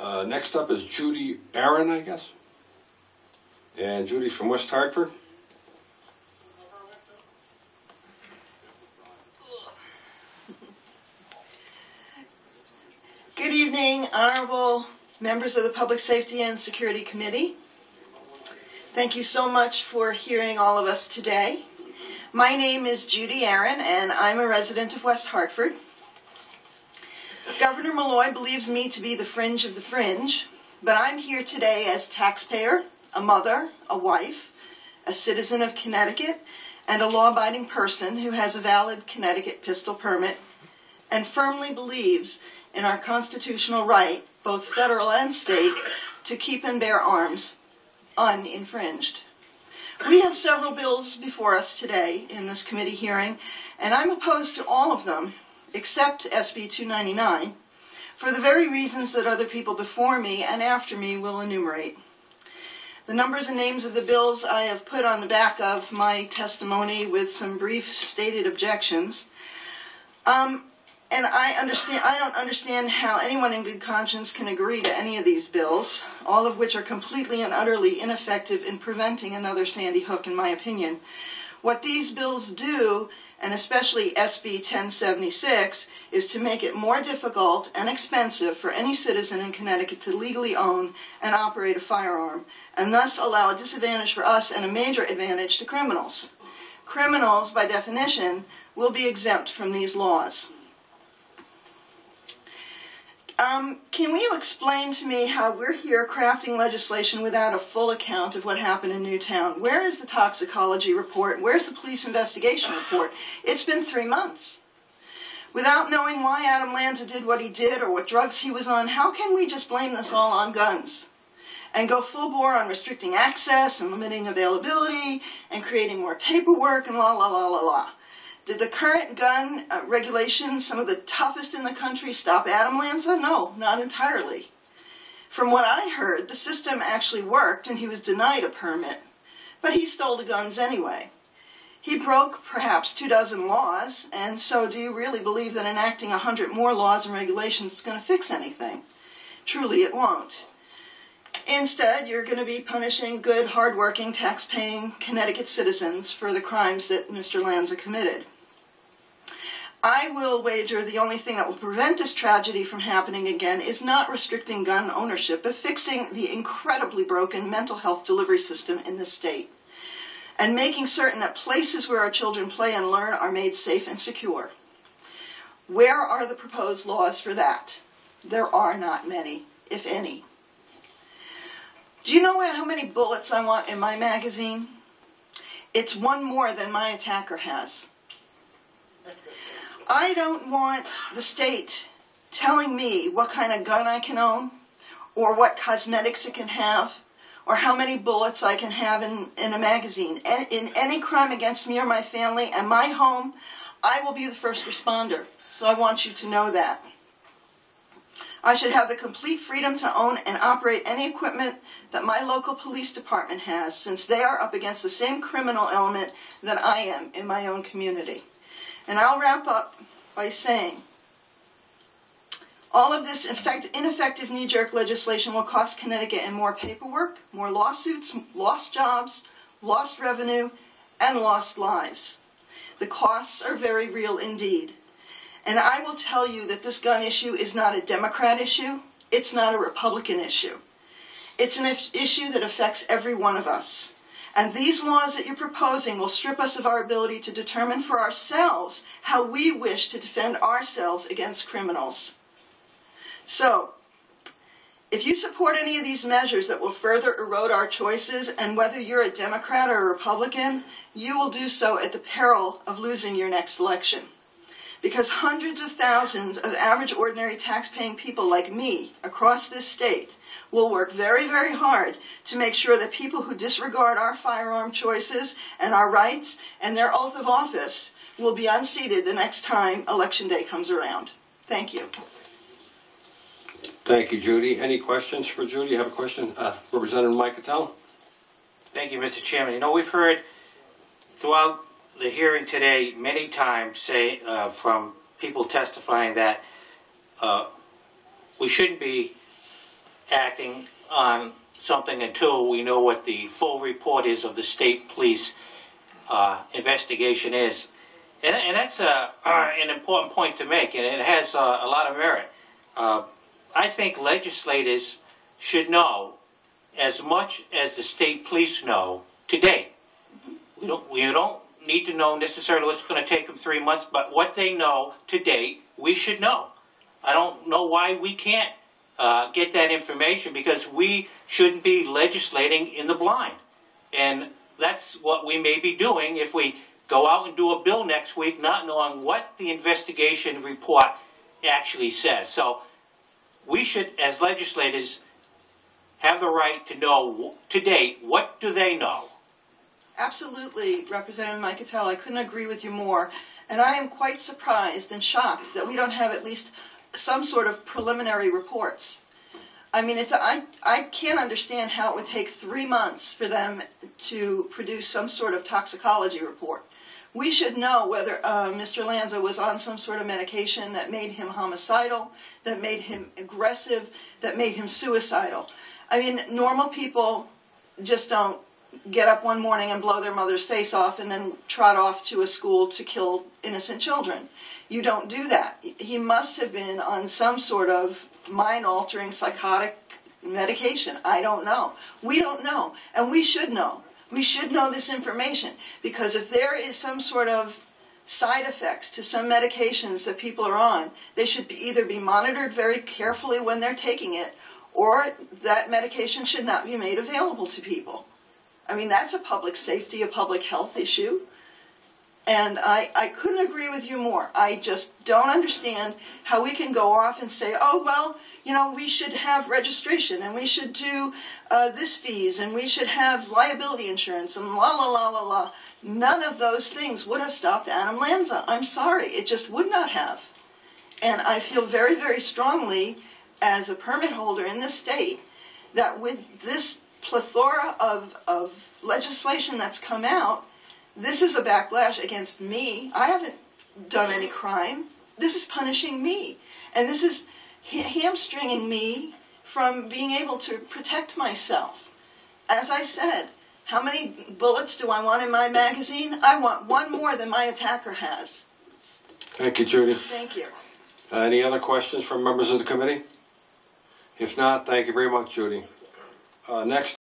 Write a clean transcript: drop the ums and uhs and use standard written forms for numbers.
Next up is Judy Aron, I guess. And Judy's from West Hartford. Good evening, honorable members of the Public Safety and Security Committee. Thank you so much for hearing all of us today. My name is Judy Aron, and I'm a resident of West Hartford. Governor Malloy believes me to be the fringe of the fringe, but I'm here today as taxpayer, a mother, a wife, a citizen of Connecticut, and a law-abiding person who has a valid Connecticut pistol permit and firmly believes in our constitutional right, both federal and state, to keep and bear arms uninfringed. We have several bills before us today in this committee hearing, and I'm opposed to all of them, except SB 299, for the very reasons that other people before me and after me will enumerate. The numbers and names of the bills I have put on the back of my testimony with some brief stated objections. And I don't understand how anyone in good conscience can agree to any of these bills, all of which are completely and utterly ineffective in preventing another Sandy Hook, in my opinion. What these bills do, and especially SB 1076, is to make it more difficult and expensive for any citizen in Connecticut to legally own and operate a firearm, and thus allow a disadvantage for us and a major advantage to criminals. Criminals, by definition, will be exempt from these laws. Can you explain to me how we're here crafting legislation without a full account of what happened in Newtown? Where is the toxicology report? Where's the police investigation report? It's been 3 months. Without knowing why Adam Lanza did what he did or what drugs he was on, how can we just blame this all on guns and go full bore on restricting access and limiting availability and creating more paperwork and la la la la la? Did the current gun regulations, some of the toughest in the country, stop Adam Lanza? No, not entirely. From what I heard, the system actually worked and he was denied a permit, but he stole the guns anyway. He broke perhaps 24 laws, and so do you really believe that enacting 100 more laws and regulations is going to fix anything? Truly, it won't. Instead, you're going to be punishing good, hard-working, tax-paying Connecticut citizens for the crimes that Mr. Lanza committed. I will wager the only thing that will prevent this tragedy from happening again is not restricting gun ownership, but fixing the incredibly broken mental health delivery system in this state, and making certain that places where our children play and learn are made safe and secure. Where are the proposed laws for that? There are not many, if any. Do you know how many bullets I want in my magazine? It's one more than my attacker has. I don't want the state telling me what kind of gun I can own, or what cosmetics it can have, or how many bullets I can have in a magazine. In any crime against me or my family and my home, I will be the first responder. So I want you to know that. I should have the complete freedom to own and operate any equipment that my local police department has, since they are up against the same criminal element that I am in my own community. And I'll wrap up by saying, all of this ineffective knee-jerk legislation will cost Connecticut in more paperwork, more lawsuits, lost jobs, lost revenue, and lost lives. The costs are very real indeed. And I will tell you that this gun issue is not a Democrat issue. It's not a Republican issue. It's an issue that affects every one of us. And these laws that you're proposing will strip us of our ability to determine for ourselves how we wish to defend ourselves against criminals. So, if you support any of these measures that will further erode our choices, and whether you're a Democrat or a Republican, you will do so at the peril of losing your next election. Because hundreds of thousands of average ordinary tax-paying people like me across this state will work very, very hard to make sure that people who disregard our firearm choices and our rights and their oath of office will be unseated the next time Election Day comes around. Thank you. Thank you, Judy. Any questions for Judy? You have a question? Representative Mike Cattell? Thank you, Mr. Chairman. You know, we've heard throughout the hearing today many times from people testifying that we shouldn't be acting on something until we know what the full report is of the state police investigation is. And that's an important point to make, and it has a lot of merit. I think legislators should know as much as the state police know to date. We don't need to know necessarily what's going to take them 3 months, but what they know to date, we should know. I don't know why we can't get that information, because we shouldn't be legislating in the blind. And that's what we may be doing if we go out and do a bill next week not knowing what the investigation report actually says. So we should, as legislators, have the right to know to date, what do they know? Absolutely, Representative Michatel, I couldn't agree with you more. And I am quite surprised and shocked that we don't have at least some sort of preliminary reports. I mean, I can't understand how it would take 3 months for them to produce some sort of toxicology report. We should know whether Mr. Lanza was on some sort of medication that made him homicidal, that made him aggressive, that made him suicidal. I mean, normal people just don't get up one morning and blow their mother's face off and then trot off to a school to kill innocent children. You don't do that. He must have been on some sort of mind-altering psychotic medication. I don't know. We don't know. And we should know. We should know this information, because if there is some sort of side effects to some medications that people are on, they should either be monitored very carefully when they're taking it, or that medication should not be made available to people. I mean, that's a public safety, a public health issue. And I couldn't agree with you more. I just don't understand how we can go off and say, oh, well, you know, we should have registration, and we should do this fees, and we should have liability insurance, and la, la, la, la, la. None of those things would have stopped Adam Lanza. I'm sorry. It just would not have. And I feel very, very strongly, as a permit holder in this state, that with this plethora of legislation that's come out, this is a backlash against me. I haven't done any crime. This is punishing me. And this is hamstringing me from being able to protect myself. As I said, how many bullets do I want in my magazine? I want one more than my attacker has. Thank you, Judy. Thank you. Any other questions from members of the committee? If not, thank you very much, Judy. Next